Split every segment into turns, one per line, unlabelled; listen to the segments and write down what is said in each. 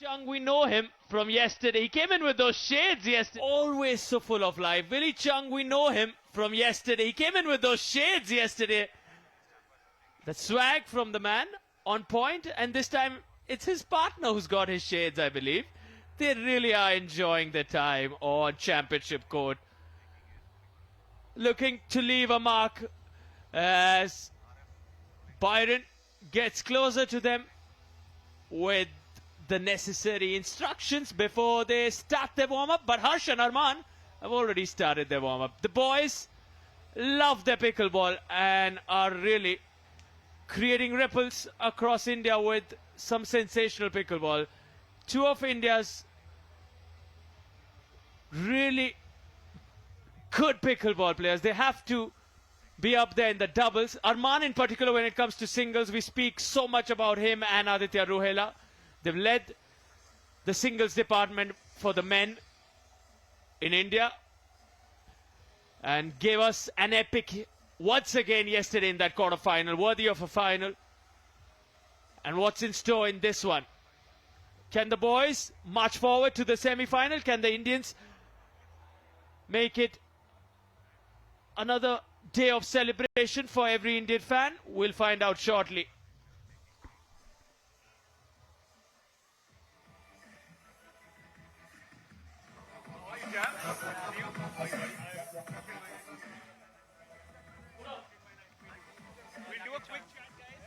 Chung, we know him from yesterday. He came in with those shades yesterday. Always so full of life. Willy Chung, we know him from yesterday. He came in with those shades yesterday. The swag from the man on point, and this time it's his partner who's got his shades, I believe. They really are enjoying their time on championship court. Looking to leave a mark as Byron gets closer to them with the necessary instructions before they start their warm-up. But Harsh and Armaan have already started their warm-up. The boys love their pickleball and are really creating ripples across India with some sensational pickleball. Two of India's really good pickleball players. They have to be up there in the doubles. Armaan in particular, when it comes to singles, we speak so much about him and Aditya Ruhela. They've led the singles department for the men in India and gave us an epic once again yesterday in that quarterfinal, worthy of a final. And what's in store in this one? Can the boys march forward to the semi-final? Can the Indians make it another day of celebration for every Indian fan? We'll find out shortly.
We'll do a quick chat, guys.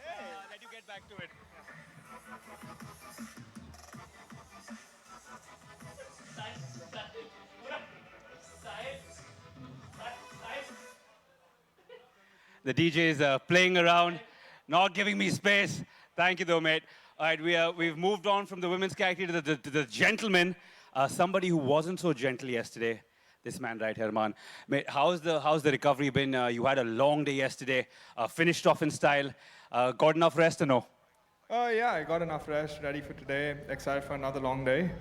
Let you get back to it. The DJ is playing around, not giving me space. Thank you, though, mate. All right, we've moved on from the women's category to the gentleman. Somebody who wasn't so gentle yesterday. This man right here, man. Mate, how's the recovery been? You had a long day yesterday. Finished off in style. Got enough rest or no?
Yeah, I got enough rest, ready for today. Excited for another long day.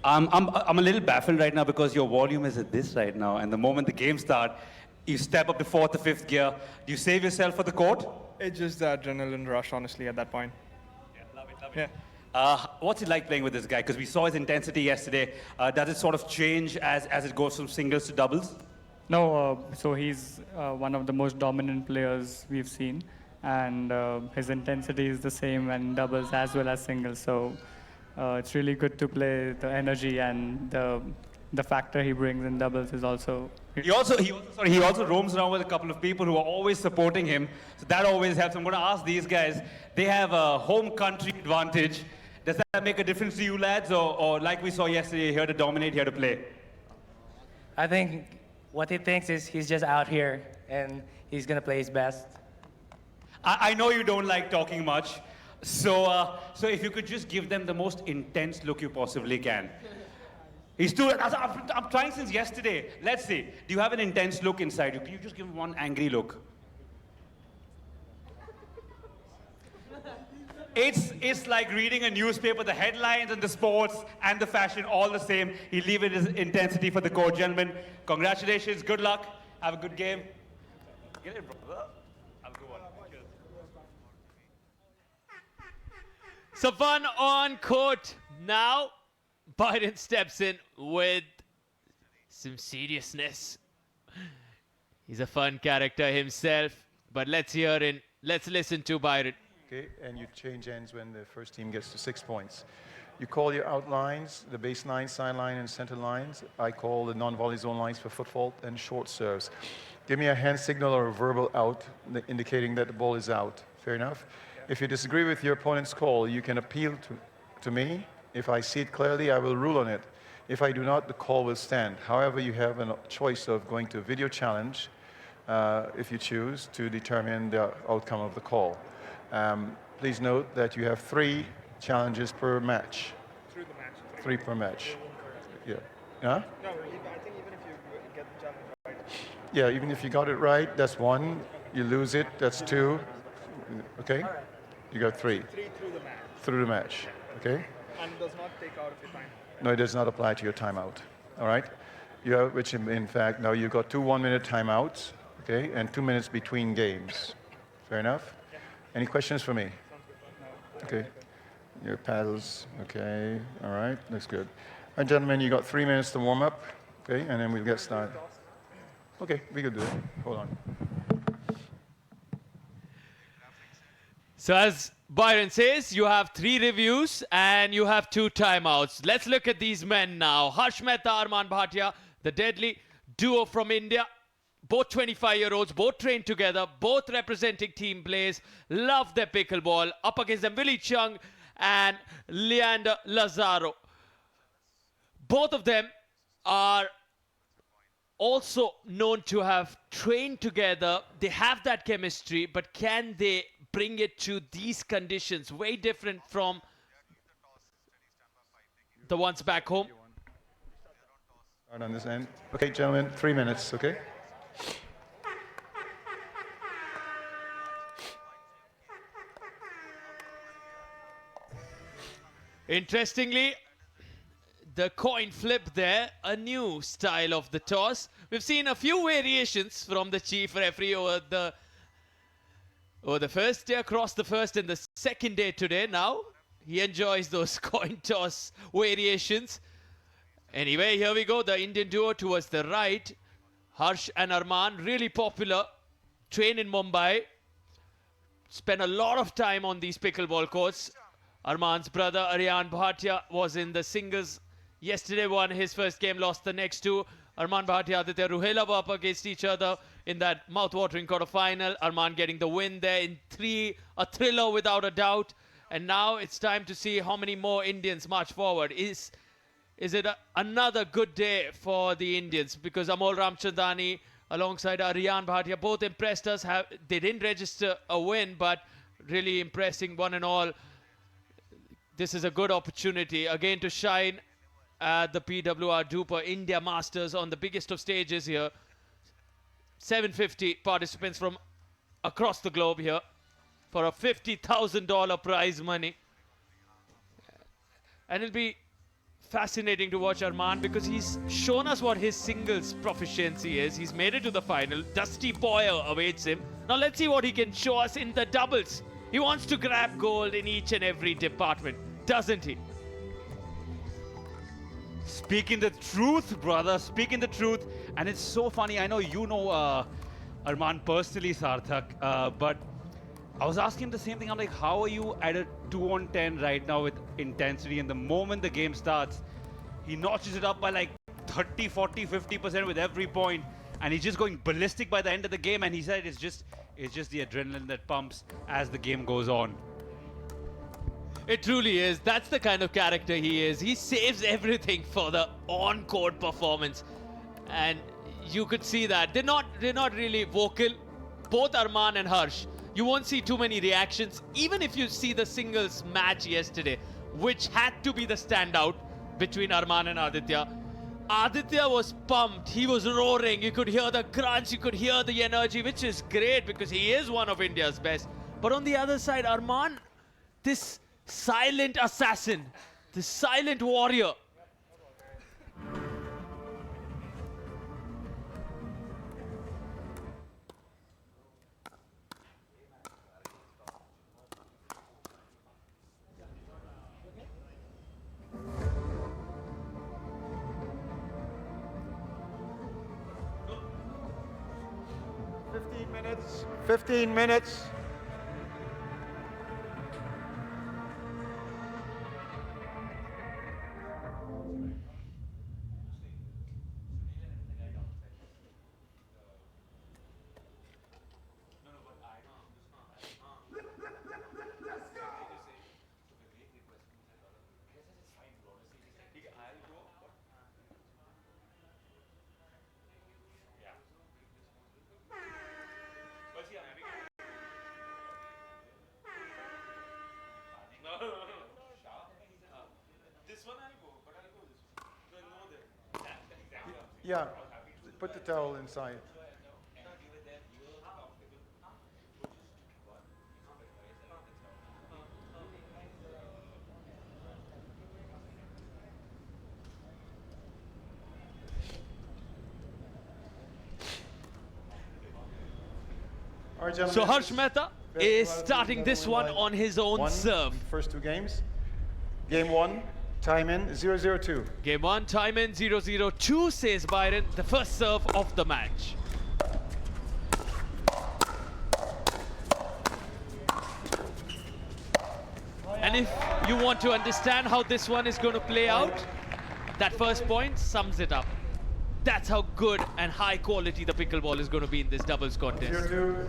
I'm a little baffled right now because your volume is at this right now, and the moment the game starts, you step up to fourth or fifth gear. Do you save yourself for the court?
It's just the adrenaline rush, honestly, at that point.
Yeah, love it. Yeah. What's it like playing with this guy? Because we saw his intensity yesterday. Does it sort of change as it goes from singles to doubles?
No, so he's one of the most dominant players we've seen, and his intensity is the same in doubles as well as singles. So it's really good to play. The energy and the factor he brings in doubles is also.
He also roams around with a couple of people who are always supporting him. So that always helps. I'm going to ask these guys. They have a home country advantage. Does that make a difference to you lads, or like we saw yesterday, here to dominate, here to play?
I think what he thinks is he's just out here and he's going to play his best.
I know you don't like talking much, so if you could just give them the most intense look you possibly can. I'm trying since yesterday. Let's see. Do you have an intense look inside you? Can you just give him one angry look? It's like reading a newspaper, the headlines and the sports and the fashion, all the same. He leave it his intensity for the court. Gentlemen, congratulations, good luck, have a good game. Get it, brother. Have a good one. Cheers.
So fun on court now. Byron steps in with some seriousness. He's a fun character himself, but let's listen to Byron.
Okay, and you change ends when the first team gets to 6 points. You call your outlines, the baseline, sideline, and center lines. I call the non-volley zone lines for foot fault and short serves. Give me a hand signal or a verbal out indicating that the ball is out. Fair enough? If you disagree with your opponent's call, you can appeal to me. If I see it clearly, I will rule on it. If I do not, the call will stand. However, you have a choice of going to a video challenge, if you choose, to determine the outcome of the call. Please note that you have 3 challenges per match.
Through the match.
3 per match. Yeah. Huh?
No, I think even if you get the challenge right.
Yeah, even if you got it right, that's 1. You lose it, that's 2. Okay? You got 3.
3 through the match.
Through the match. Okay?
And does not take out of your time.
No, it does not apply to your timeout. All right? You have, which in fact, now you've got 2 one-minute timeouts, okay, and 2 minutes between games. Fair enough? Yeah. Any questions for me? Okay. Your paddles, okay, all right, looks good. All right, gentlemen, you got 3 minutes to warm up, okay, and then we'll get started. Okay, we can do it. Hold on.
So as Byron says, you have 3 reviews and you have 2 timeouts. Let's look at these men now. Harsh Mehta, Armaan Bhatia, the deadly duo from India. Both 25-year-olds, both trained together, both representing team plays, love their pickleball. Up against them, Willy Chung and Leander Lazaro. Both of them are also known to have trained together. They have that chemistry, but can they bring it to these conditions? Very different from the ones back home.
Start on this end. Okay, gentlemen, 3 minutes, okay?
Interestingly, the coin flip there, a new style of the toss. We've seen a few variations from the chief referee over the first day, across the first and the second day today. Now he enjoys those coin toss variations. Anyway, here we go. The Indian duo towards the right. Harsh and Armaan, really popular. Train in Mumbai. Spend a lot of time on these pickleball courts. Armaan's brother, Armaan Bhatia, was in the singles yesterday, won his first game, lost the next 2. Armaan Bhatia, Aditya Ruhela were up against each other in that mouth-watering quarterfinal. Armaan getting the win there in 3, a thriller without a doubt. And now it's time to see how many more Indians march forward. Is it another good day for the Indians? Because Amol Ramchandani alongside Armaan Bhatia both impressed us. They didn't register a win, but really impressing one and all. This is a good opportunity again to shine at the PWR DUPR India Masters on the biggest of stages here. 750 participants from across the globe here for a $50,000 prize money. And it'll be fascinating to watch Armaan because he's shown us what his singles proficiency is. He's made it to the final. Dusty Boyer awaits him. Now let's see what he can show us in the doubles. He wants to grab gold in each and every department, doesn't he?
Speaking the truth, brother. Speaking the truth. And it's so funny. I know you know Armaan personally, Sarthak. But I was asking him the same thing. I'm like, how are you at a 2-on-10 right now with intensity? And the moment the game starts, he notches it up by like 30, 40, 50% with every point. And he's just going ballistic by the end of the game. And he said it's just the adrenaline that pumps as the game goes on.
It truly is. That's the kind of character he is. He saves everything for the on-court performance. And you could see that. They're not really vocal. Both Armaan and Harsh. You won't see too many reactions. Even if you see the singles match yesterday, which had to be the standout between Armaan and Aditya. Aditya was pumped. He was roaring. You could hear the crunch. You could hear the energy, which is great because he is one of India's best. But on the other side, Armaan, this silent assassin, this silent warrior.
Minutes. 15 minutes. Yeah, put the towel inside. All right, gentlemen.
So Harsh Mehta is starting this one on his own serve.
First 2 games. Game 1, time in 0-0-2.
Game 1, time in 0-0-2, says Byron, the first serve of the match. And if you want to understand how this one is going to play out, that first point sums it up. That's how good and high quality the pickleball is going to be in this doubles contest.
0-2.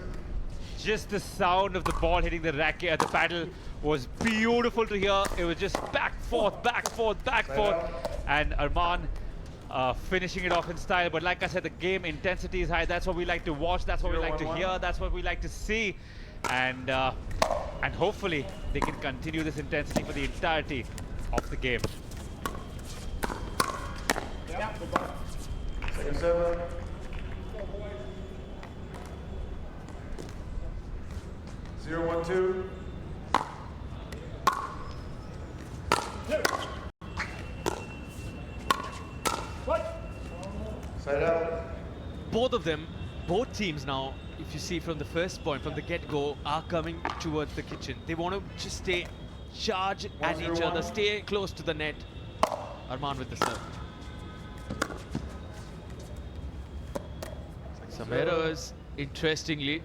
Just the sound of the ball hitting the racket, the paddle was beautiful to hear. It was just back, forth, back, forth, back, forth. And Armaan finishing it off in style. But like I said, the game intensity is high. That's what we like to watch. That's what we like to hear. That's what we like to see. And hopefully they can continue this intensity for the entirety of the game.
Second serve. Zero, 1-2. Side out.
Both of them, both teams now, if you see from the first point, from the get-go, are coming towards the kitchen. They want to just stay charged at each other, stay close to the net. Armaan with the serve. Some errors, interestingly.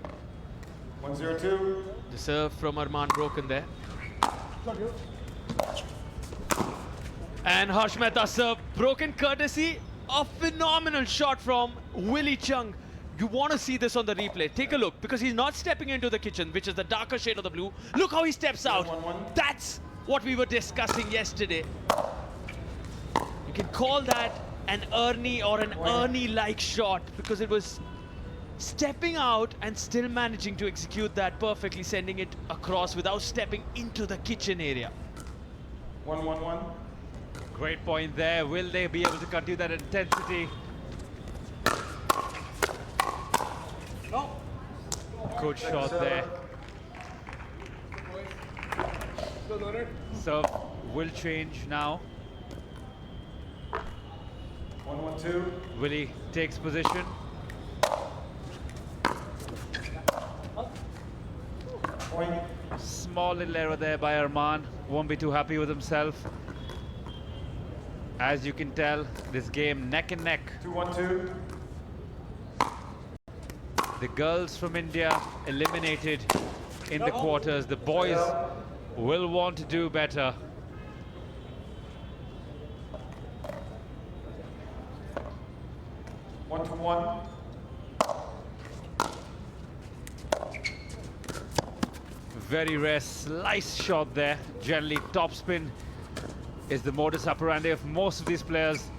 1-0-2.
The serve from Armaan broken there. And Harsh Mehta's serve broken courtesy of phenomenal shot from Willy Chung. You want to see this on the replay. Take a look, because he's not stepping into the kitchen, which is the darker shade of the blue. Look how he steps out. That's what we were discussing yesterday. You can call that an Ernie or an Ernie-like shot, because it was stepping out and still managing to execute that perfectly, sending it across without stepping into the kitchen area.
1-1-1.
Great point there. Will they be able to continue that intensity? Good shot there. So will change now.
1-1-2.
Willy takes position.
Point.
Small little error there by Armaan. Won't be too happy with himself. As you can tell, this game neck and neck.
2-1-2.
The girls from India eliminated in the quarters. The boys will want to do better.
One to one.
Very rare slice shot there. Generally, topspin is the modus operandi of most of these players.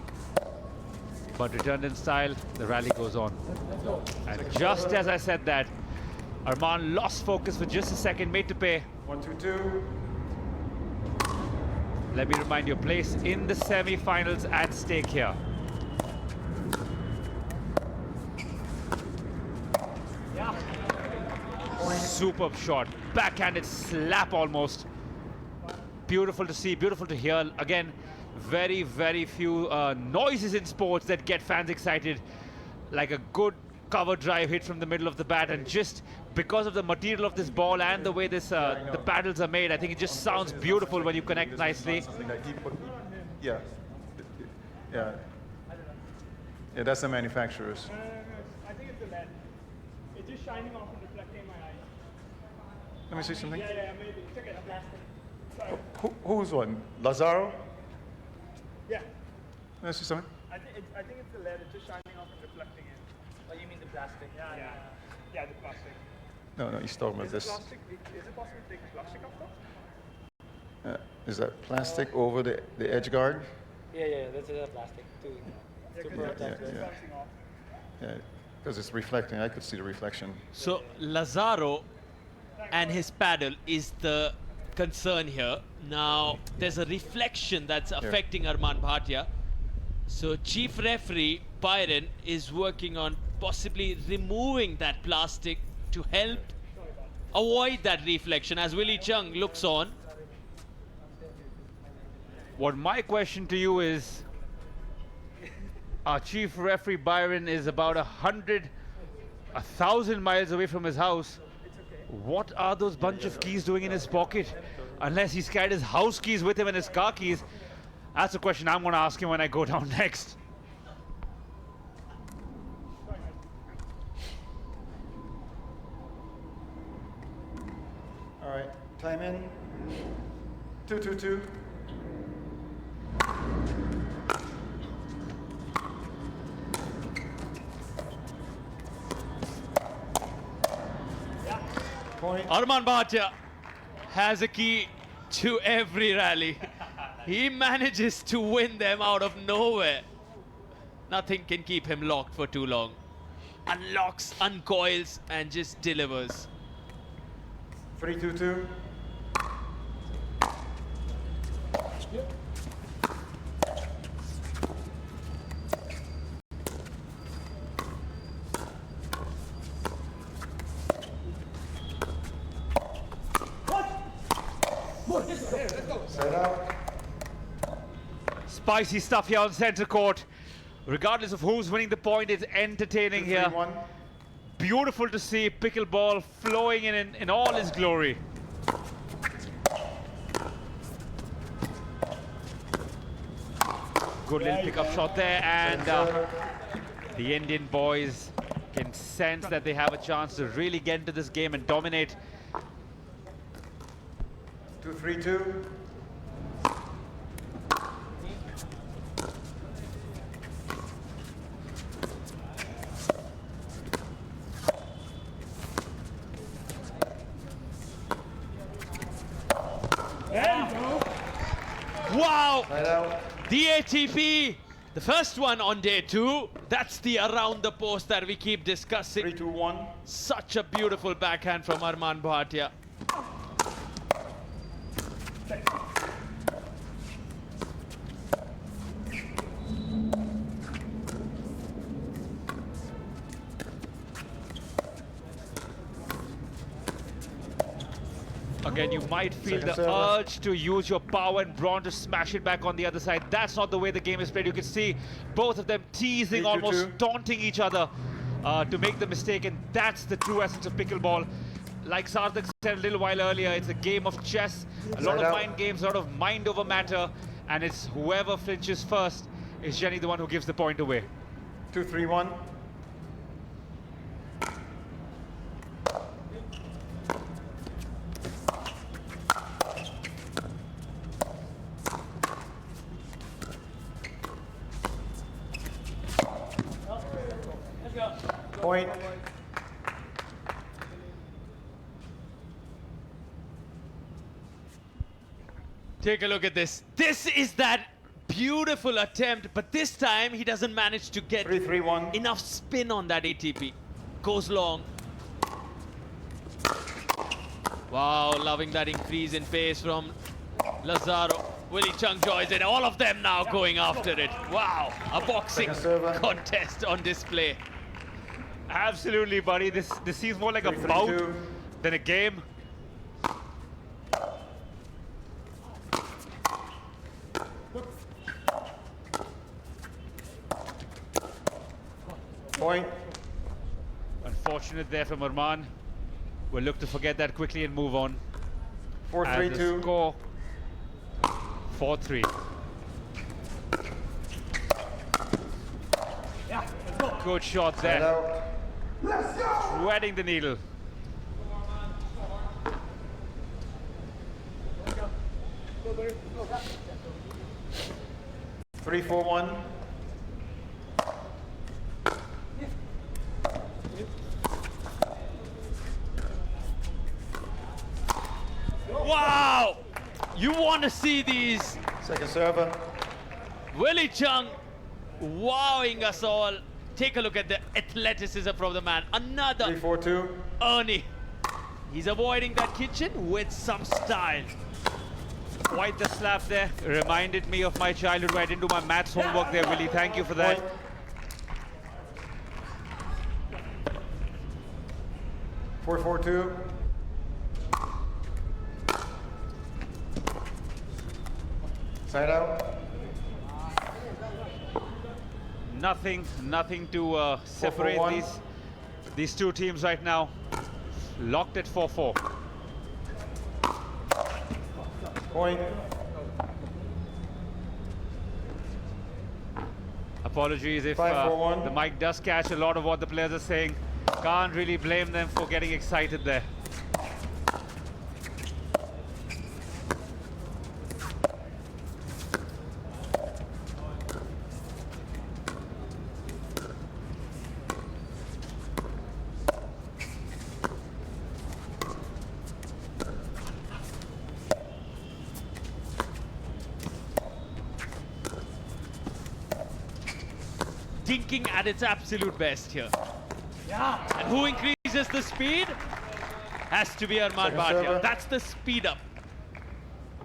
But returned in style, the rally goes on. And just as I said that, Armaan lost focus for just a second, made to pay.
1-2-2.
Let me remind you, place in the semi-finals at stake here. Superb shot, backhanded slap almost. Beautiful to see, beautiful to hear. Again, very, very few noises in sports that get fans excited, like a good cover drive hit from the middle of the bat, and just because of the material of this ball and the way this the paddles are made, I think it just sounds beautiful when you connect nicely.
Yeah. Yeah. Yeah, that's the manufacturers.
I think it's the LED. It's just shining off and reflecting my eye.
Let me see something.
Yeah, maybe. It's okay, plastic. Sorry.
Who's one? Lazaro?
Yeah.
Let me see something.
I think it's the LED. It's just shining off and reflecting it.
Oh, you mean the plastic?
Yeah, the plastic.
No, he's talking about this.
Is it possible to take the plastic off though?
Is that plastic over the edge guard?
Yeah, that's the plastic too. To protect it.
Bouncing off.
Yeah, because it's reflecting. I could see the reflection.
So Lazaro and his paddle is the concern here. Now there's a reflection that's affecting Armaan Bhatia. So chief referee Byron is working on possibly removing that plastic to help avoid that reflection as Willy Chung looks on.
What my question to you is, our chief referee Byron is about 1,000 miles away from his house. What are those bunch of keys doing in his pocket? unless he's carried his house keys with him and his car keys. That's a question I'm going to ask him when I go down next.
All right, time in. 2-2-2. Point.
Armaan Bhatia has a key to every rally. He manages to win them out of nowhere. Nothing can keep him locked for too long. Unlocks, uncoils, and just delivers.
3-2-2. Set out.
Spicy stuff here on center court. Regardless of who's winning the point, it's entertaining here.
2-3-1.
Beautiful to see pickleball flowing in all its glory. Good little pickup shot there, and the Indian boys can sense that they have a chance to really get into this game and dominate.
2-3-2.
Wow!
Right out.
The ATP, the first one on day 2. That's the around the post that we keep discussing.
3-2-1.
Such a beautiful backhand from Armaan Bhatia.
Again, you might feel
Second
the
server.
urge to use your power and brawn to smash it back on the other side. That's not the way the game is played. You can see both of them teasing,
3-2-2.
almost taunting each other to make the mistake, and that's the true essence of pickleball. Like Sarthak said a little while earlier, it's a game of chess, a lot
Side
of
out.
mind games, a lot of mind over matter, and it's whoever flinches first is generally the one who gives the point away.
2-3-1. Point.
Take a look at this. This is that beautiful attempt, but this time he doesn't manage to get
3-3-1.
enough spin on that ATP. Goes long. Wow, loving that increase in pace from Lazaro. Willy Chung joins it. All of them now going after it. Wow, a boxing
Second server.
contest on display.
Absolutely, buddy. This seems more like a
3-3-2.
bout than a game.
Point.
Unfortunate there from Armaan. We'll look to forget that quickly and move on. And the
4-3-2.
score 4-3. Good shot
Right
there.
out.
Threading the needle.
Three, 4-1.
Wow! You want to see these.
Second server.
Willy Chung wowing us all. Take a look at the athleticism from the man. Another
3-4-2.
Ernie. He's avoiding that kitchen with some style.
Quite the slap there. Reminded me of my childhood where I didn't do my maths homework there, Willy. Thank you for that.
Point. Four, 4-2. Side out.
Nothing to separate
4-4-1.
these two teams right now. Locked at 4-4.
Point.
Apologies if
5-4-1.
the mic does catch a lot of what the players are saying. Can't really blame them for getting excited there.
Dinking at its absolute best here. And who increases the speed? Has to be Armaan
Second
Bhatia.
server.
That's the speed up.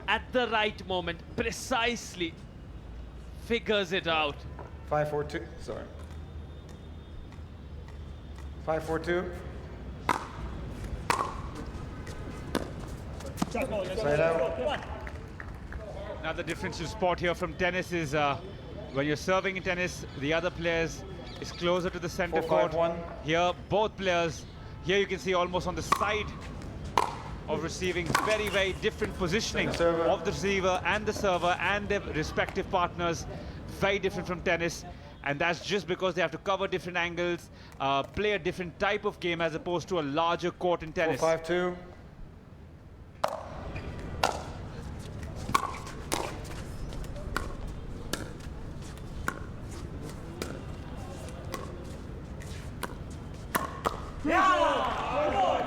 At the right moment, precisely figures it out.
5-4-2. Sorry. 5-4-2. Side out.
Now the difference to spot here from tennis is when you're serving in tennis, the other players is closer to the center court.
4-5-1.
Here, both players, here you can see almost on the side of receiving, very, very different positioning
Second server.
of the receiver and the server and their respective partners. Very different from tennis. And that's just because they have to cover different angles, play a different type of game as opposed to a larger court in tennis.
4-5-2.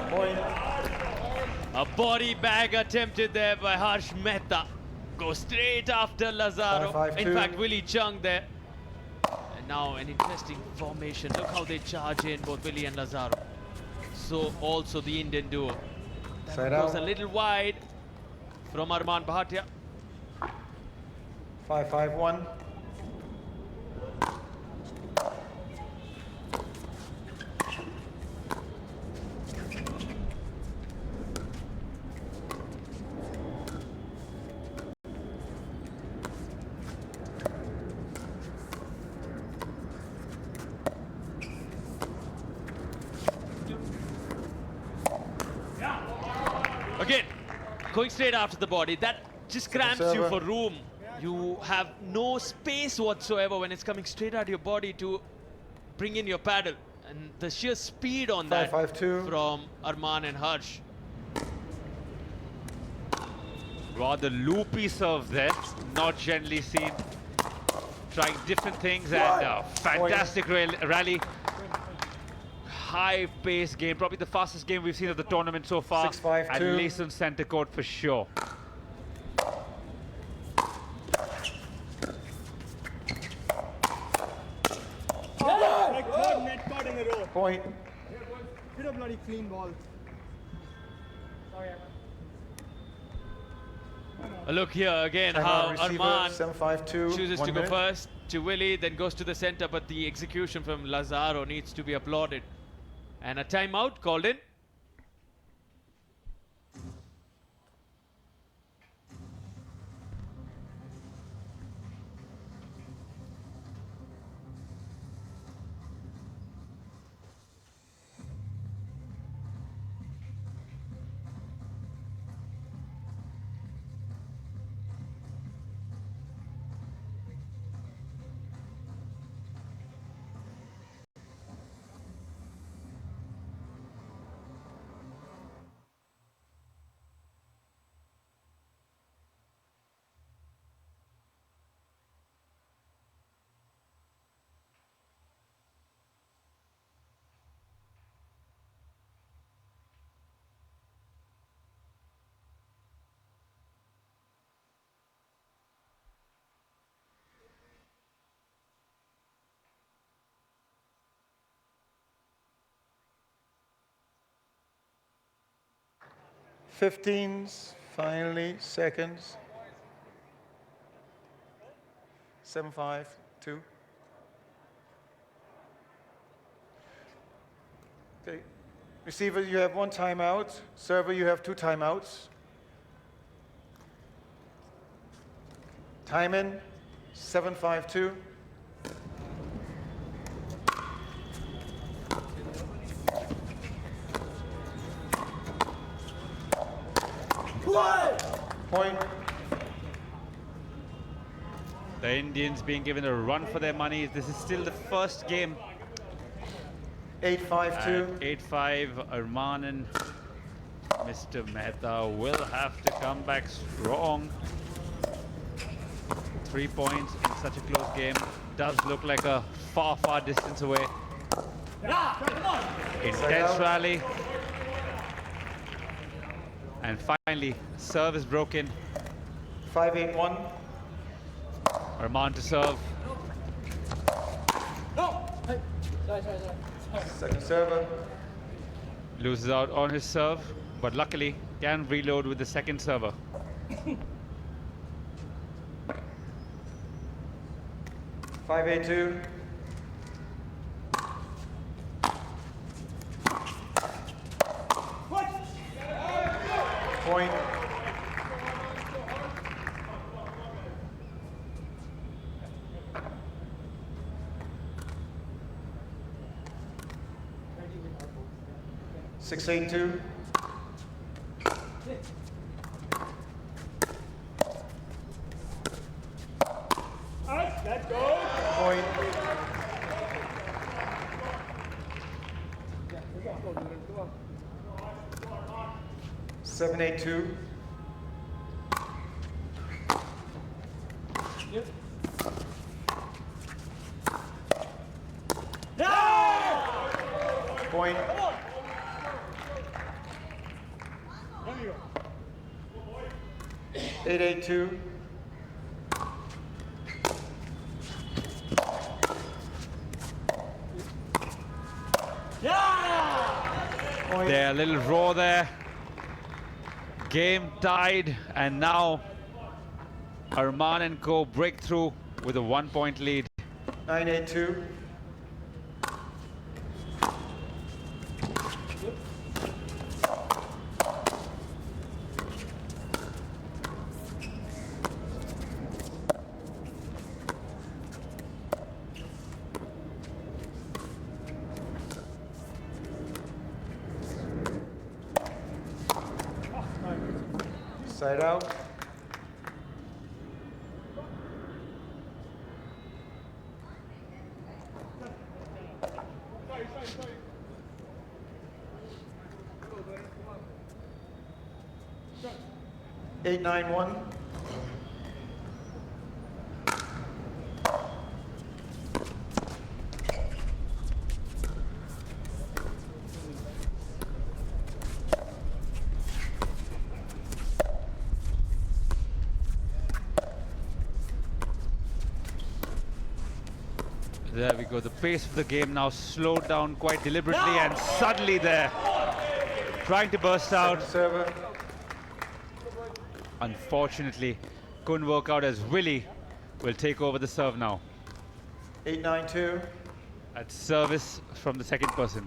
Point.
A body bag attempted there by Harsh Mehta. Go straight after Lazaro.
5-5-2.
In fact, Willy Chung there. And now an interesting formation. Look how they charge in, both Willy and Lazaro. So also the Indian duo.
Side
Goes a
out.
little wide from Armaan Bhatia.
5-5-1.
Again, going straight after the body. That just cramps you
server.
for room. You have no space whatsoever when it's coming straight at your body to bring in your paddle. And the sheer speed on that
5-5-2.
from Armaan and Harsh.
Rather loopy serve there, not generally seen. Trying different things and fantastic rally. High-paced game, probably the fastest game we've seen of the tournament so far.
6-5-2.
At least on center court for sure.
Like third net caught in a row.
Point.
Hit a bloody clean ball.
A look here again,
Timeout
how
receiver,
Armaan
7-5-2.
chooses
1
to go
minute.
first to Willy, then goes to the center, but the execution from Lazaro needs to be applauded. And a timeout called in.
Finally, seconds. 7-5-2. Okay. Receiver, you have 1 timeout. Server, you have 2 timeouts. Time in, 7-5-2. Point.
The Indians being given a run for their money. This is still the first game.
8-5-2.
8-5, Armaan and Mr. Mehta will have to come back strong. 3 points in such a close game does look like a far, far distance away. Intense rally. And finally, serve is broken.
5-8-1.
Armaan to serve.
Second server.
Loses out on his serve, but luckily can reload with the second server.
Five, 8-2. Point. Six, 8-2.
Let's go.
Point. Seven, 8-2. Point. Eight, 8-2.
They're a little raw there. Game tied, and now Armaan and co break through with a 1 point lead.
9, 8-2. Side out. Eight, 9-1.
There we go. The pace of the game now slowed down quite deliberately, and suddenly there, trying to burst out.
Server.
Unfortunately, couldn't work out as Willy will take over the serve now.
8, 9-2.
At service from the second person.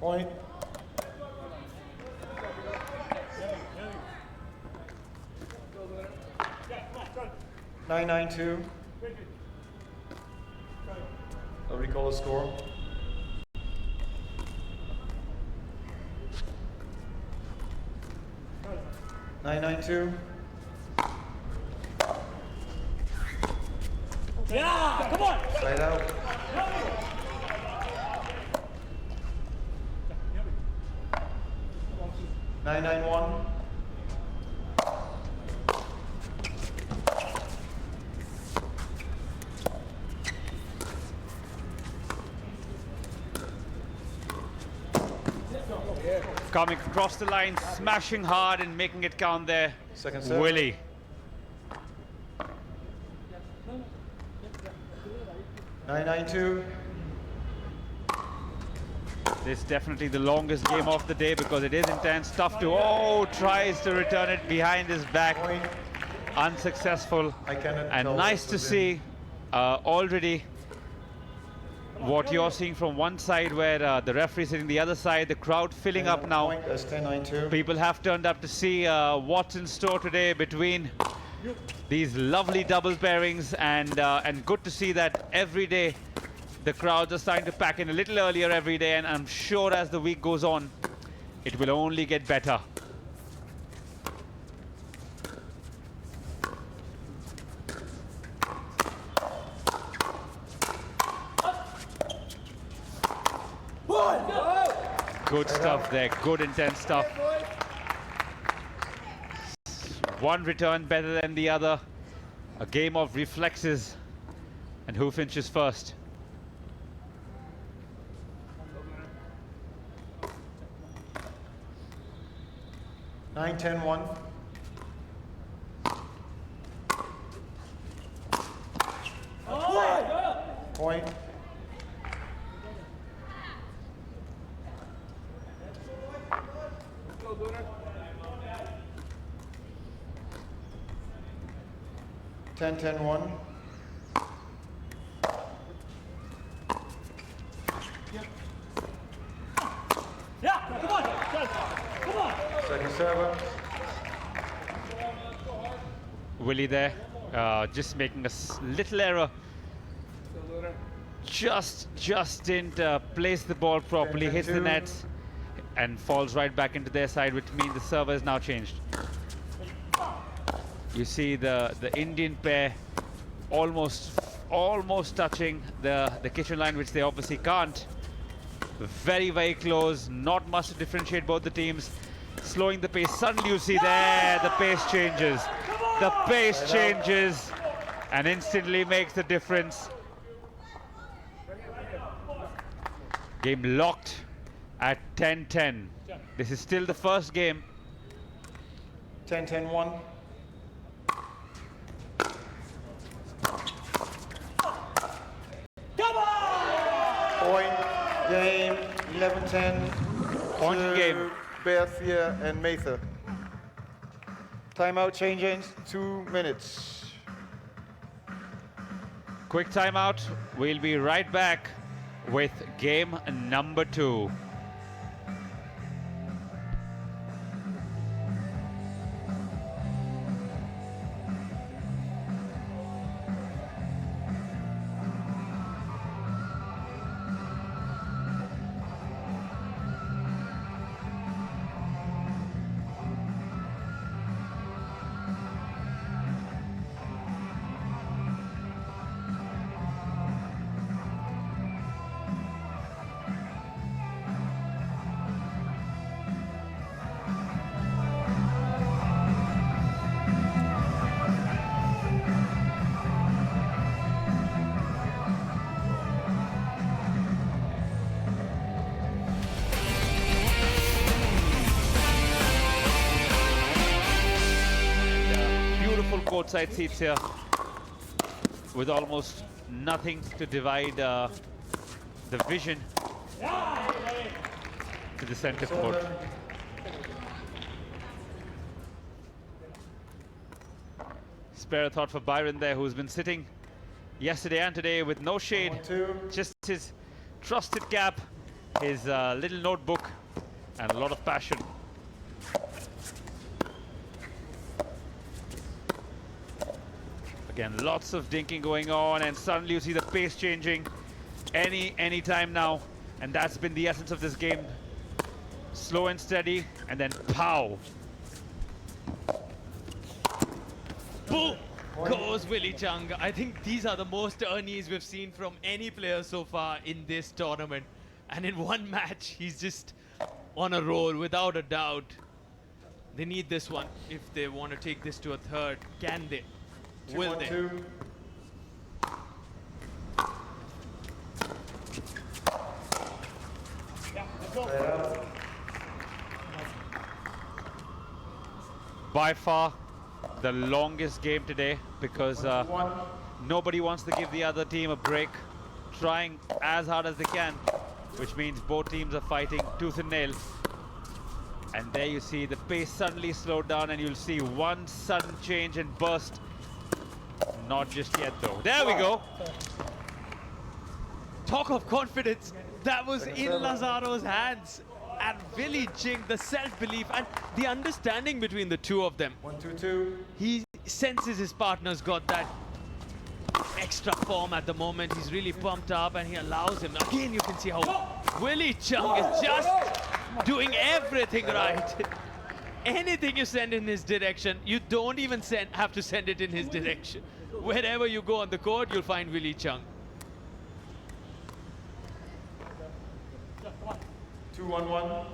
Point. Nine, 9-2. I'll recall the score. Nine, 9-2.
Yeah, come on.
Side out. Nine, 9-1.
Coming across the line, smashing hard and making it count there.
Second serve.
Willy.
Nine, 9-2.
This is definitely the longest game of the day because it is intense. Tough to, tries to return it behind his back.
Point.
Unsuccessful.
I cannot
And
tell
nice
what
to
was
see already what you're seeing from one side where the referee sitting the other side, the crowd filling up now.
Point. That's 10, 9-2.
People have turned up to see what's in store today between these lovely double pairings, and good to see that every day the crowds are starting to pack in a little earlier every day, and I'm sure as the week goes on, it will only get better.
Good stuff there, good intense stuff. One return better than the other. A game of reflexes. And who finishes first?
Nine, 10, 1. Point. Ten, 10, 1. Second server.
Willy there, just making a little error. Just didn't place the ball properly, hits the net and falls right back into their side, which means the server is now changed. You see the Indian pair almost touching the kitchen line, which they obviously can't. Very close, not much to differentiate both the teams. Slowing the pace, suddenly you see there, the pace changes. The pace changes and instantly makes the difference. Game locked at 10-10. This is still the first game.
10, 10, 1. Point. Game. 11-10.
Point game.
Bhatia and Mehta. Timeout change 2 minutes.
Quick timeout. We'll be right back with game number 2. Courtside seats here with almost nothing to divide the vision to the center court. Spare a thought for Byron there, who's been sitting yesterday and today with no shade, just his trusted cap, his little notebook and a lot of passion. Again, lots of dinking going on, and suddenly you see the pace changing any time now, and that's been the essence of this game. Slow and steady, and then pow! Boom! Goes Willy Chung. I think these are the most earnings we've seen from any player so far in this tournament. And in one match, he's just on a roll, without a doubt. They need this one if they want to take this to a third. Can they? Will they?
2.
By far the longest game today, because nobody wants to give the other team a break, trying as hard as they can, which means both teams are fighting tooth and nail. And there you see the pace suddenly slowed down, and you'll see one sudden change and burst. Not just yet though. There we go. Talk of confidence. That was in Lazaro's hands. And Willy Chung, the self-belief and the understanding between the two of them.
1, 2, 2.
He senses his partner's got that extra form at the moment. He's really pumped up and he allows him. Again, you can see how Willy Chung is just doing everything right. Anything you send in his direction, you don't even have to send it in his direction. Wherever you go on the court, you'll find Willy Chung.
2-1-1.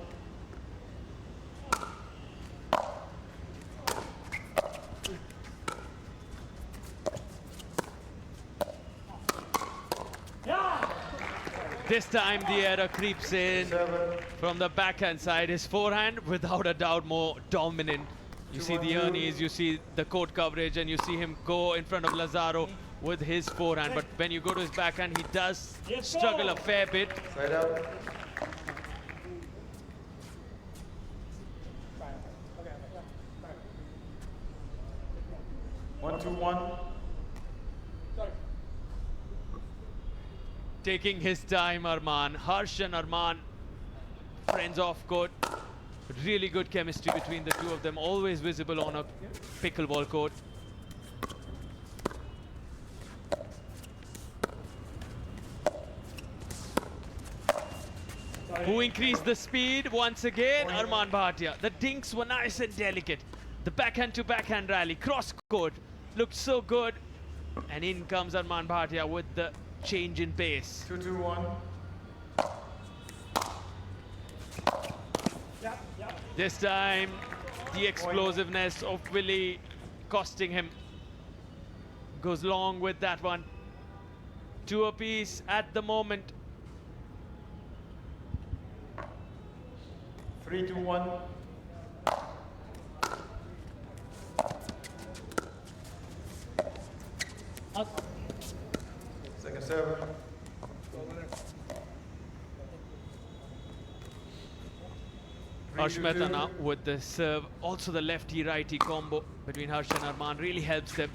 This time the error creeps in from the backhand side. His forehand, without a doubt, more dominant. You see the Ernies, you see the court coverage, and you see him go in front of Lazaro with his forehand. But when you go to his backhand, he does struggle a fair bit.
Side out. One, 2-1.
Taking his time, Armaan. Harsh and Armaan, friends off court. Really good chemistry between the two of them, always visible on a pickleball court. Who increased the speed once again? Armaan Bhatia. The dinks were nice and delicate. The backhand to backhand rally, cross court, looked so good. And in comes Armaan Bhatia with the change in pace.
2-2-1.
This time, the explosiveness of Willy costing him. Goes long with that one. 2 apiece at the moment.
3-2-1. Second serve.
Harsh Mehta now with the serve. Also the lefty-righty combo between Harsh and Armaan really helps them.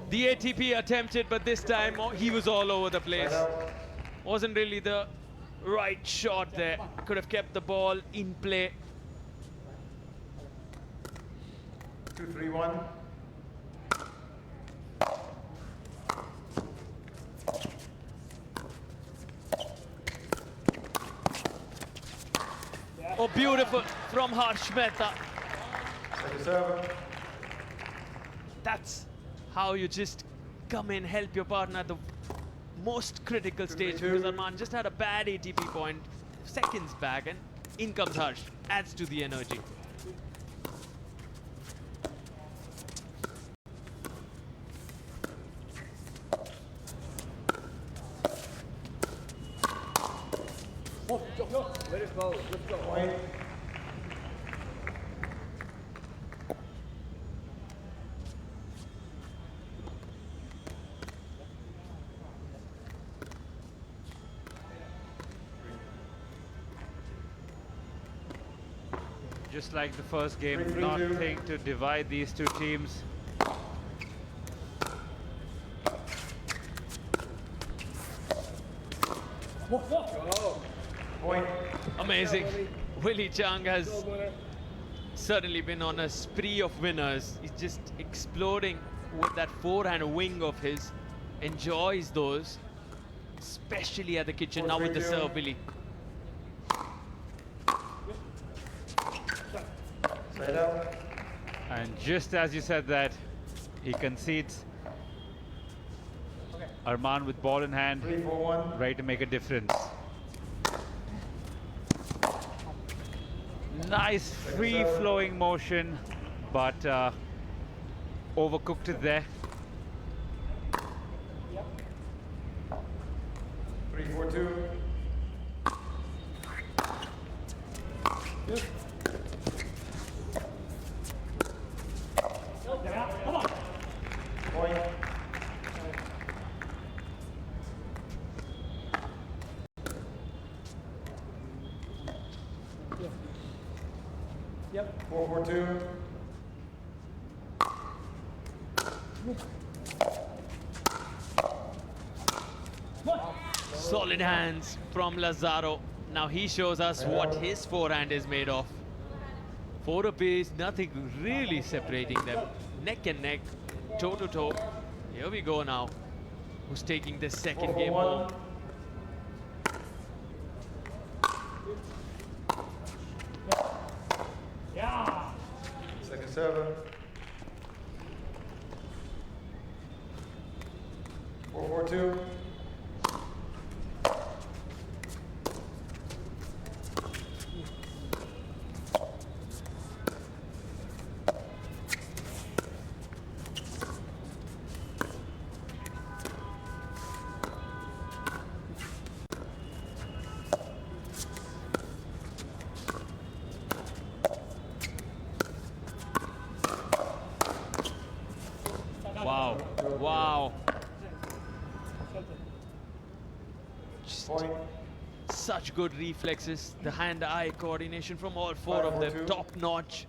The ATP attempted, but this time he was all over the place. Wasn't really the right shot there. Could have kept the ball in play.
2-3-1.
Oh, beautiful from Harsh Mehta.
Second serve.
That's how you just come in, help your partner at the most critical stage, because Armaan just had a bad ATP point seconds back, and in comes Harsh. Adds to the energy.
Point.
Just like the first game,
3-3-2.
nothing to divide these two teams.
Point.
Amazing. Willy Chung has certainly been on a spree of winners. He's just exploding with that forehand wing of his. Enjoys those, especially at the kitchen. Now with the serve, Willy.
Side out.
And just as you said that, he concedes. Armaan with ball in hand,
3-4-1.
ready to make a difference. Nice free-flowing motion, but overcooked it there.
3-4-2. Point.
Yep.
4-4-2.
Solid hands from Lazaro. Now he shows us what his forehand is made of. 4 apiece, nothing really separating them. Neck and neck, toe to toe. Here we go now. Who's taking the second game home?
4-4-1.
Yeah.
Second serve. 10-4-2.
Wow. Wow. Just
Point.
such good reflexes. The hand-eye coordination from all four of them.
5-4-2.
Top-notch.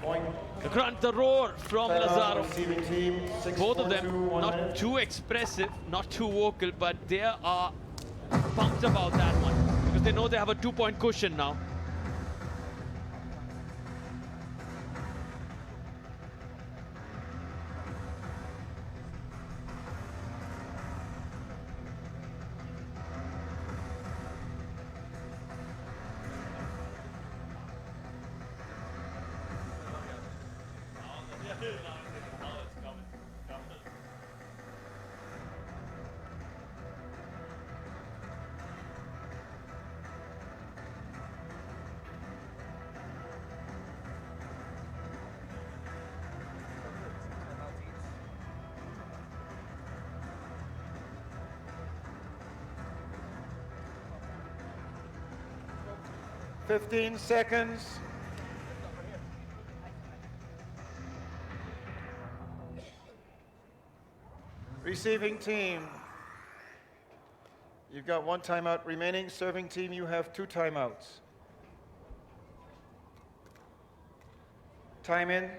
Point.
The grunt, the roar from
Timeout,
Lazaro.
receiving team.
Both of
6-4-2,
them
1
not
minute.
too expressive, not too vocal, but they are pumped about that one because they know they have a 2-point cushion now.
Fifteen seconds. Receiving team. You've got 1 timeout remaining. Serving team, you have 2 timeouts. Time in.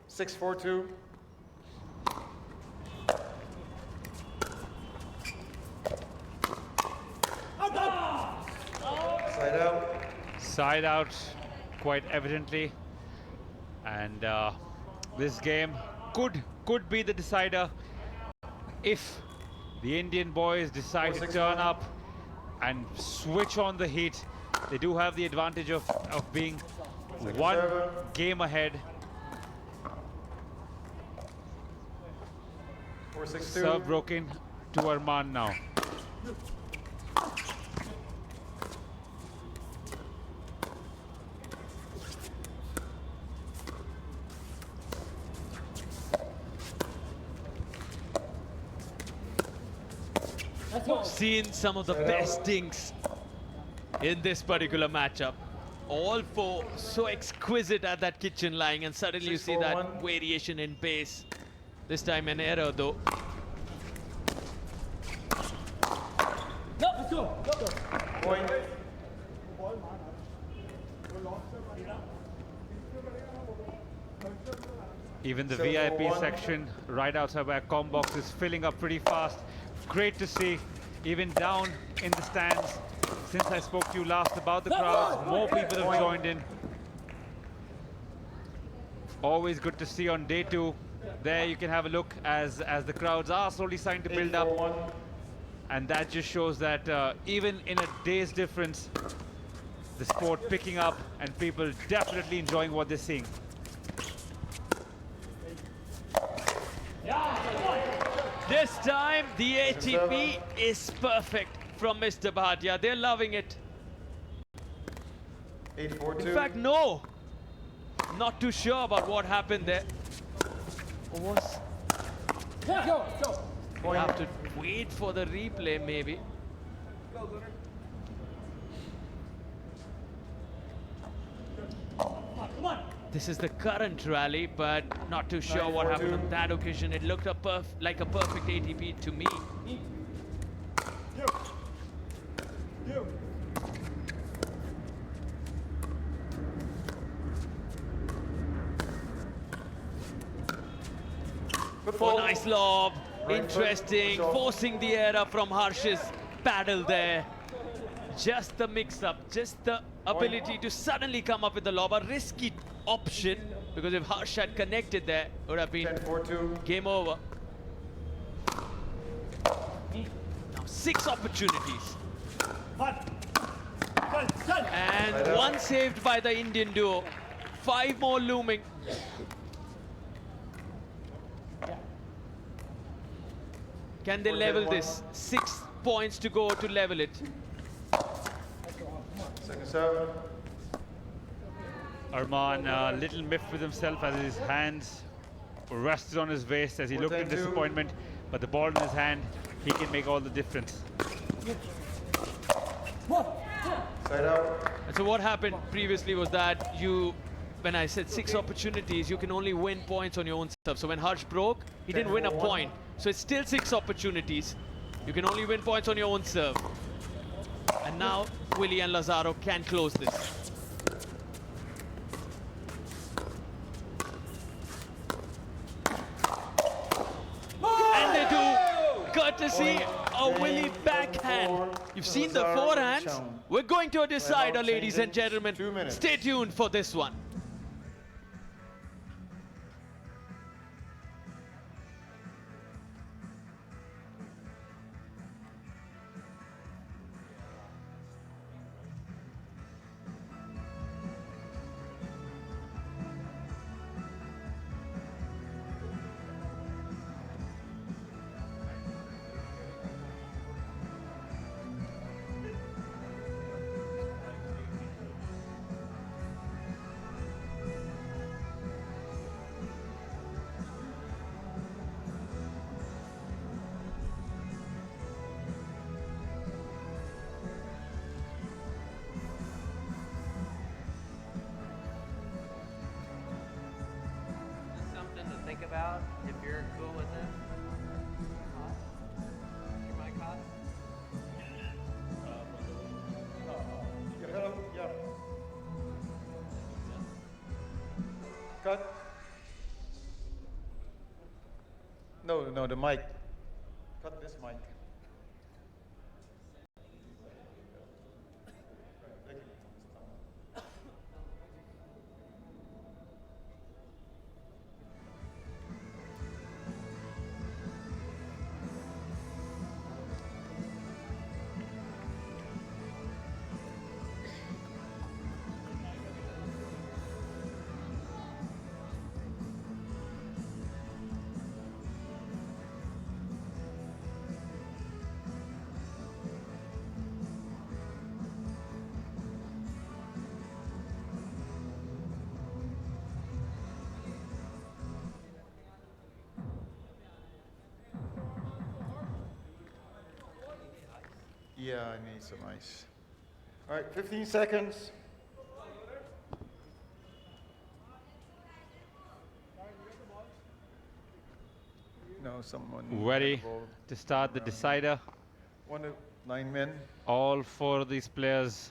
6-4-2. Side out.
Side out, quite evidently. And this game could be the decider if the Indian boys decide to
4-6-1.
turn up and switch on the heat. They do have the advantage of being one
server.
game ahead.
4-6-2.
Serve broken to Armaan now.
Seen some of the best dinks in this particular matchup. All four so exquisite at that kitchen lying, and suddenly you see that
6-4-1.
variation in pace. This time an error though.
Point.
Even the
7-4-1.
VIP section right outside where Combox is filling up pretty fast. Great to see, even down in the stands. Since I spoke to you last about the crowds, more people have joined in. Always good to see on day 2. There you can have a look as the crowds are slowly starting to build up.
8-4-1.
And that just shows that even in a day's difference, the sport picking up and people definitely enjoying what they're seeing.
This time the ATP is perfect from Mr. Bhatia. They're loving it.
8-4-2.
In fact, no. Not too sure about what happened there. Was we have to wait for the replay maybe. This is the current rally, but not too sure what happened on that occasion. It looked like a perfect ATP to me. Oh, nice lob. Interesting. Forcing the error from Harsh's paddle there. Just the mix-up, just the ability to suddenly come up with the lob. A risky option, because if Harsh had connected there, it would have been
10-4-2.
game over. 6 opportunities. And one saved by the Indian duo. 5 more looming. Can they level this? 6 points to go to level it.
Second serve.
Armaan a little miffed with himself as his hands rested on his waist as he looked in disappointment, but the ball in his hand, he can make all the difference.
Side out.
And so what happened previously was that when I said 6 opportunities, you can only win points on your own serve. So when Harsh broke, he didn't win a point. So it's still 6 opportunities. You can only win points on your own serve. And now Willy and Lazaro can close this. And they do, courtesy of Willy backhand. You've seen the forehands. We're going to a decider, ladies and gentlemen. Stay tuned for this one.
Something to think about if you're cool with it. Your mic hot?
Yeah. Cut. No, the mic. Cut this mic. Yeah, I need some ice. All right, 15 seconds. No, someone.
Ready to start the decider.
1 to 9 men.
All 4 of these players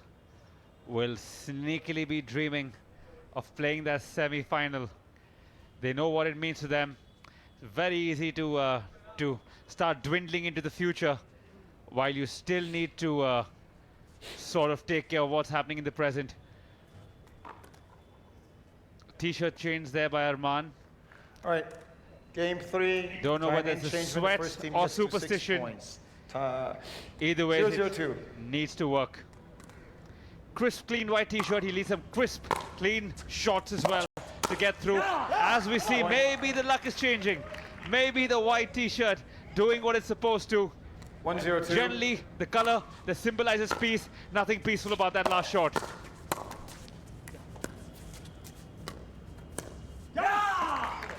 will sneakily be dreaming of playing that semi-final. They know what it means to them. It's very easy to start dwindling into the future while you still need to sort of take care of what's happening in the present. T-shirt change there by Armaan.
All right, game 3.
Don't know whether
Time
it's a
change when the
sweat
first team
or
gets to 6
superstition.
points.
Either way,
0-0-2.
it needs to work. Crisp, clean white T-shirt. He needs some crisp, clean shots as well to get through. As we see, maybe the luck is changing. Maybe the white T-shirt doing what it's supposed to.
1-0-2.
Generally, the color that symbolizes peace. Nothing peaceful about that last shot.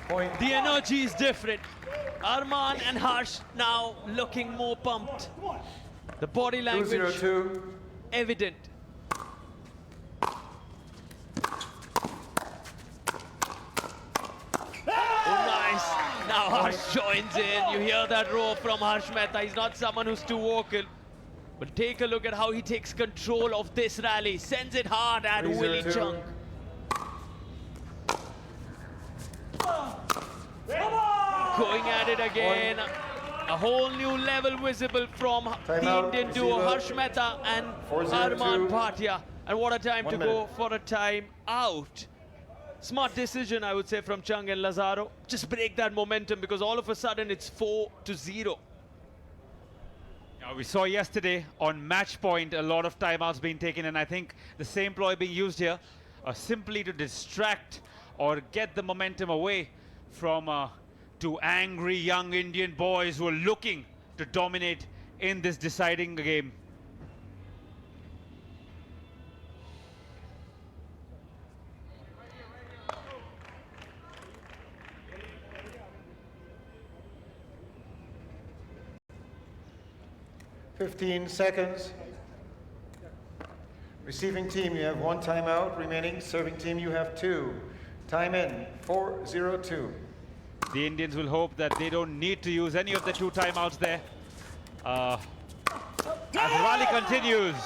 Point.
The energy is different. Armaan and Harsh now looking more pumped. The body language
2-0-2.
evident. Oh, nice. Now Harsh joins in. You hear that roar from Harsh Mehta. He's not someone who's too vocal. But take a look at how he takes control of this rally. Sends it hard at Willy
3-0-2.
Chung. Going at it again. A whole new level visible from the
Timeout,
Indian duo,
receiver.
Harsh Mehta and
4-0-2.
Armaan Bhatia. And what a time
1
to
minute.
go for a time out. Smart decision, I would say, from Chung and Lazaro. Just break that momentum because all of a sudden it's 4-0.
Now, we saw yesterday on match point a lot of timeouts being taken, and I think the same ploy being used here simply to distract or get the momentum away from two angry young Indian boys who are looking to dominate in this deciding game.
"15 seconds. Receiving team, you have 1 timeout remaining. Serving team, you have 2. Time in, 4:02.
The Indians will hope that they don't need to use any of the 2 timeouts there. As the rally continues.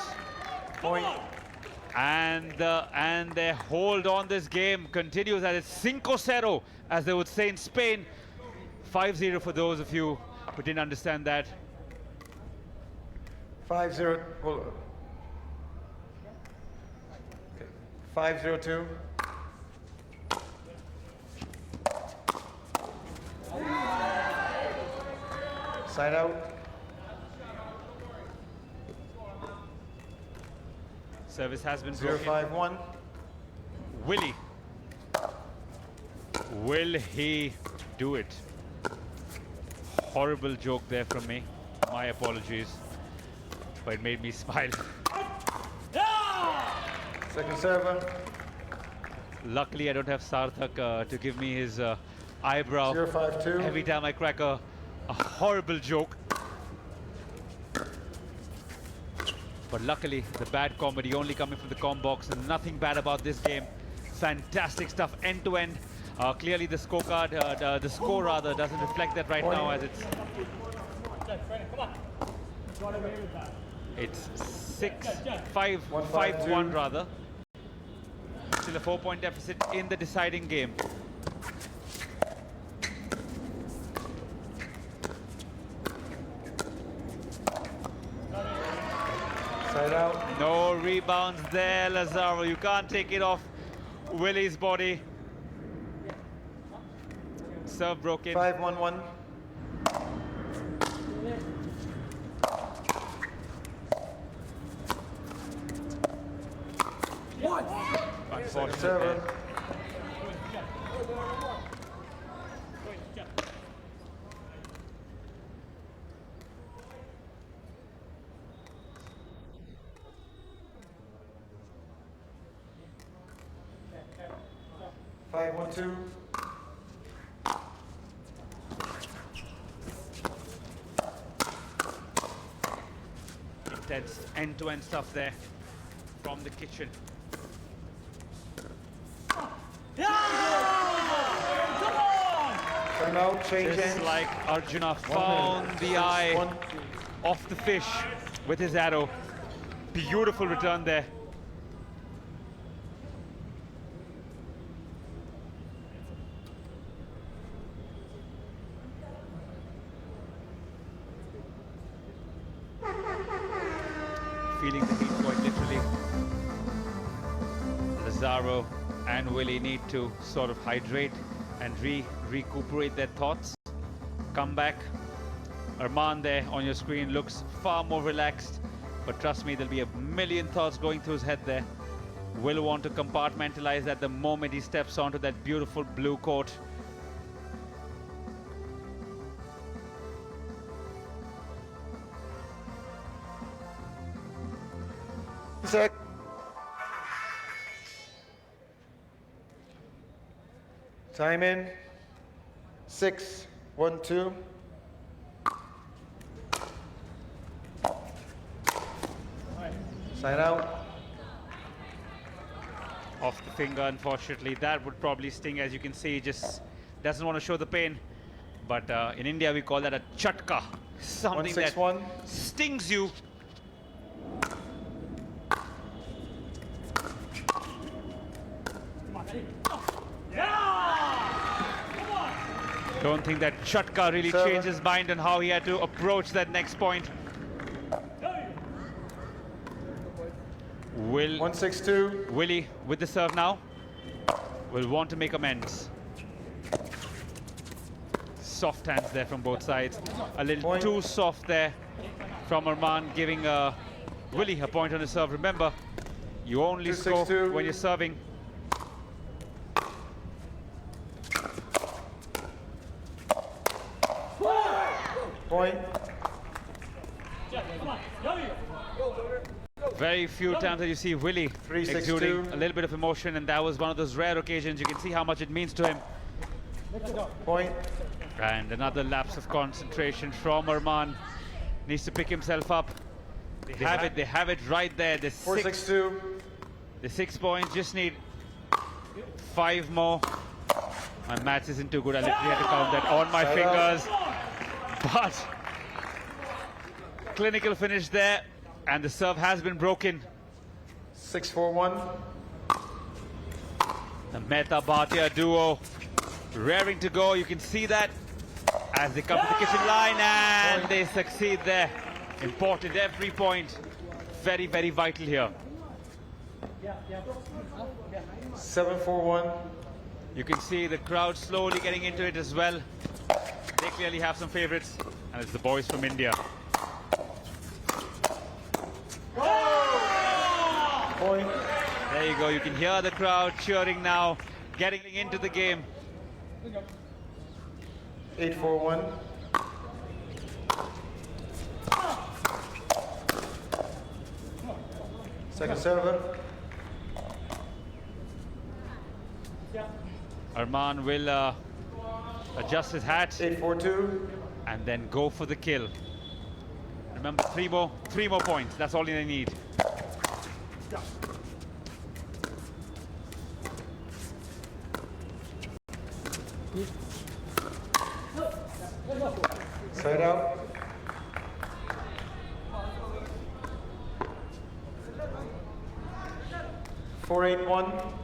Point.
And their hold on this game continues as it's 5-0, as they would say in Spain. 5-0 for those of you who didn't understand that.
5-0. Well, okay. 5:02. Side out.
Service has been broken.
0-5-1.
Willy. Will he do it? Horrible joke there from me. My apologies. But it made me smile.
Second server.
Luckily, I don't have Sarthak to give me his eyebrow
0-5-2.
every time I crack a horrible joke. But luckily, the bad comedy only coming from the comm box, and nothing bad about this game. Fantastic stuff, end to end. Clearly, the scorecard, the score rather, doesn't reflect that right now, as it's 6-5-1 rather. Still a 4-point deficit in the deciding game.
Side out.
No rebounds there, Lazaro. You can't take it off Willy's body. Serve broken.
5-1-1.
Unfortunate
Server.
there.
Five, 1-2.
Intense end-to-end stuff there from the kitchen.
Time out, change
Just
ends.
like Arjuna found the eye of the fish with his arrow. Beautiful return there. Feeling the heat quite literally. Lazaro and Willy need to sort of hydrate and recuperate their thoughts. Come back. Armaan there on your screen looks far more relaxed, but trust me, there'll be a million thoughts going through his head there. Will want to compartmentalize at the moment he steps onto that beautiful blue court.
Sec. Time in. 6-1-2. Side out.
Off the finger, unfortunately. That would probably sting, as you can see. Just doesn't want to show the pain. But in India, we call that a chatka. Something that
1-6-1.
stings you. Don't think that Chatka really changed his mind on how he had to approach that next point. Will
1-6-2.
Willy with the serve now will want to make amends. Soft hands there from both sides. A little too soft there from Armaan, giving Willy a point on his serve. Remember, you only
2-6-2.
score when you're serving.
Point.
Very few times that you see Willy
3-6-2.
exuding a little bit of emotion, and that was one of those rare occasions. You can see how much it means to him.
Point.
And another lapse of concentration from Armaan. Needs to pick himself up. They have it right there. The
4-6-2.
6 points, just need 5 more. My maths isn't too good. I literally had to count that on my fingers. But clinical finish there, and the serve has been broken.
6-4-1.
The Mehta Bhatia duo raring to go. You can see that as they come to the kitchen line, and they succeed there. Important, every point. Very, very vital here.
7-4-1.
You can see the crowd slowly getting into it as well. They clearly have some favorites, and it's the boys from India.
Point.
There you go. You can hear the crowd cheering now, getting into the game.
8-4-1. Second server.
Armaan will adjust his hat
8-4-2.
and then go for the kill. Remember, three more points. That's all they need.
Side out. Four, 8-1.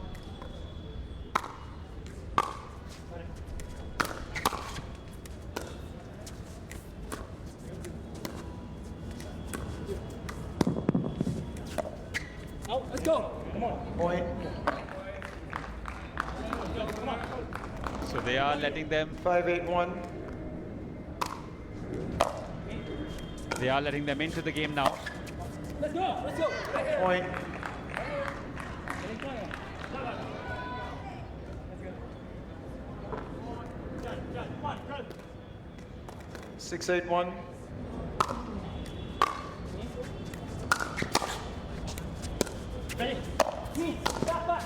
Let's go. Come on.
Point.
So they are letting them.
5-8-1.
They are letting them into the game now.
Let's go. Let's go.
Point. Six, 8-1.
Ready? Back, back.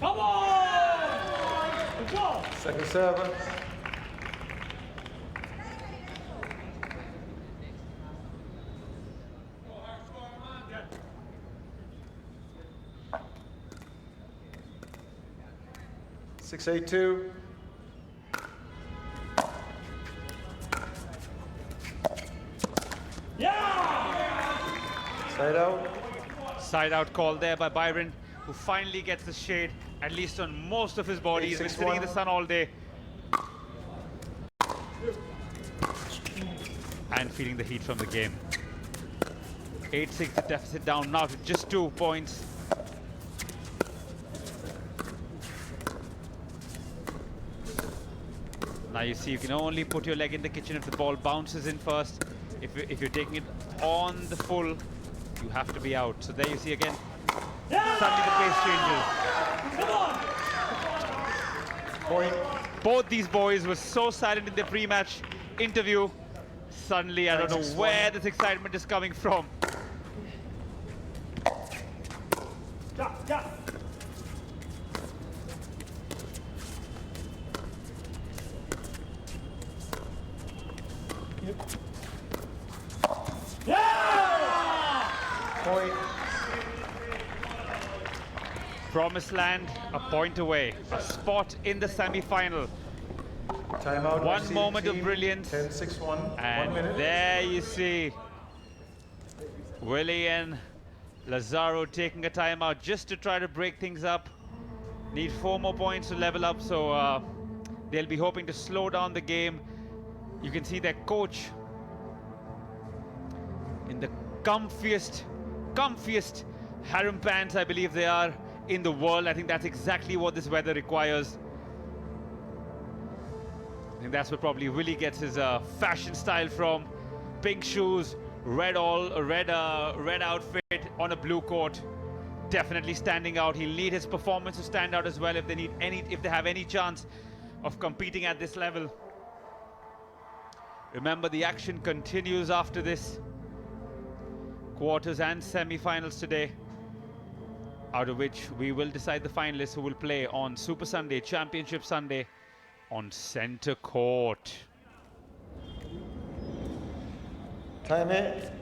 Come on! Let's go!
Second server. Six, 8-2. Side out.
Side out call there by Byron, who finally gets the shade, at least on most of his body. He's been sitting in the sun all day. And feeling the heat from the game. 8-6, the deficit down now to just 2 points. Now you see, you can only put your leg in the kitchen if the ball bounces in first. If you're taking it on the full, you have to be out. So there you see again, suddenly the pace changes.
Point.
Both these boys were so silent in their pre-match interview. Suddenly, I don't know where this excitement is coming from.
Point.
Promised land, a point away. A spot in the semi-final.
Timeout.
One moment of brilliance.
10-6-1.
And
1 minute.
there you see Willy and Lazaro taking a timeout just to try to break things up. Need 4 more points to level up, so they'll be hoping to slow down the game. You can see their coach in the comfiest harem pants, I believe they are, in the world. I think that's exactly what this weather requires. think that's where probably Willy gets his fashion style from. Pink shoes, red outfit on a blue court. Definitely standing out. He'll need his performance to stand out as well if they have any chance of competing at this level. Remember, the action continues after this. Quarters and semi-finals today, out of which we will decide the finalists who will play on Super Sunday, Championship Sunday, on center court.
Time it.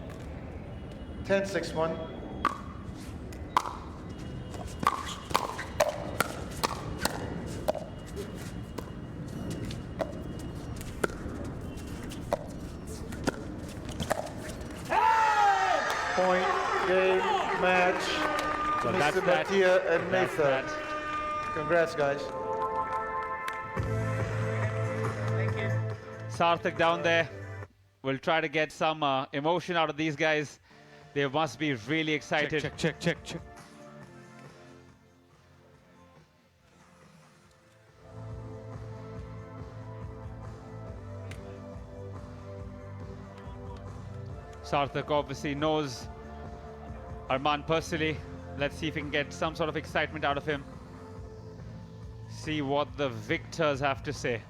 10-6-1. Point, game, match.
So
Mr.
that's that.
Bhatia and
That's
Mehta.
that.
Congrats, guys.
Thank you.
Sarthak down there will try to get some emotion out of these guys. They must be really excited.
Check.
Sarthak obviously knows Armaan personally. Let's see if we can get some sort of excitement out of him. See what the victors have to say.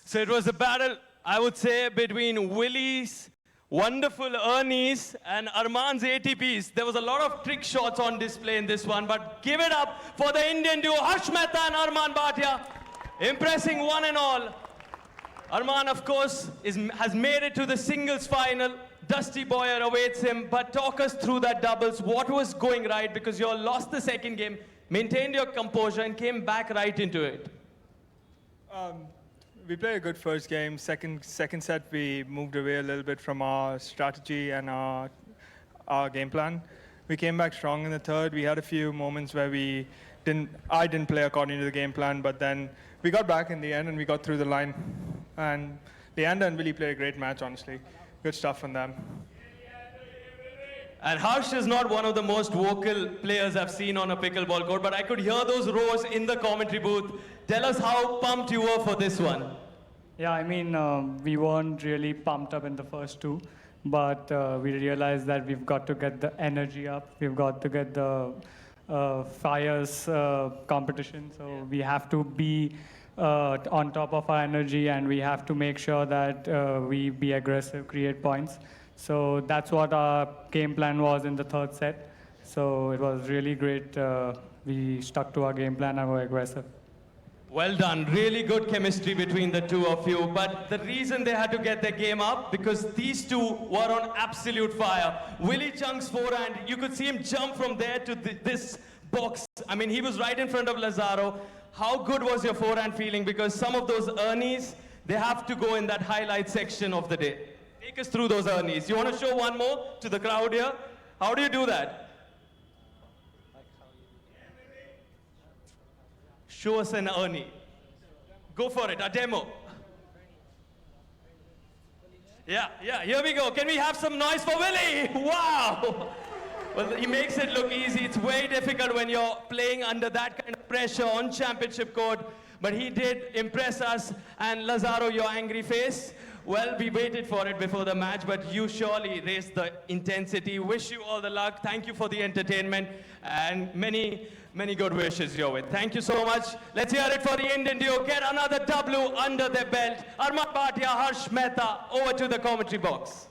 So it was a battle, I would say, between Willy's wonderful Ernies and Armaan's ATPs. There was a lot of trick shots on display in this one, but give it up for the Indian duo, Harsh Mehta and Armaan Bhatia, impressing one and all. Armaan, of course, has made it to the singles final. Dusty Boyer awaits him, but talk us through that doubles. What was going right? Because you all lost the second game, maintained your composure, and came back right into it.
We played a good first game. Second set, we moved away a little bit from our strategy and our game plan. We came back strong in the third. We had a few moments where I didn't play according to the game plan, but then we got back in the end and we got through the line. And Leander and Willy played a great match, honestly. Good stuff from them.
And Harsh is not one of the most vocal players I've seen on a pickleball court, but I could hear those roars in the commentary booth. Tell us how pumped you were for this one.
Yeah, I mean, we weren't really pumped up in the first two, but we realized that we've got to get the energy up. We've got to get the fires competition. So we have to be on top of our energy, and we have to make sure that we be aggressive, create points. So that's what our game plan was in the third set. So it was really great. We stuck to our game plan and were aggressive.
Well done. Really good chemistry between the two of you. But the reason they had to get their game up, because these two were on absolute fire. Willy Chung's forehand, you could see him jump from there to this box. I mean, he was right in front of Lazaro. How good was your forehand feeling? Because some of those Ernies, they have to go in that highlight section of the day. Take us through those Ernies. You want to show one more to the crowd here? How do you do that? Show us an Ernie. Go for it, a demo. Yeah, here we go. Can we have some noise for Willy? Wow! Well, he makes it look easy. It's very difficult when you're playing under that kind of pressure on championship court. But he did impress us. And Lazaro, your angry face? Well, we waited for it before the match, but you surely raised the intensity. Wish you all the luck. Thank you for the entertainment and many good wishes your way. Thank you so much. Let's hear it for the Indian duo. Get another W under their belt. Armaan Bhatia, Harsh Mehta, over to the commentary box.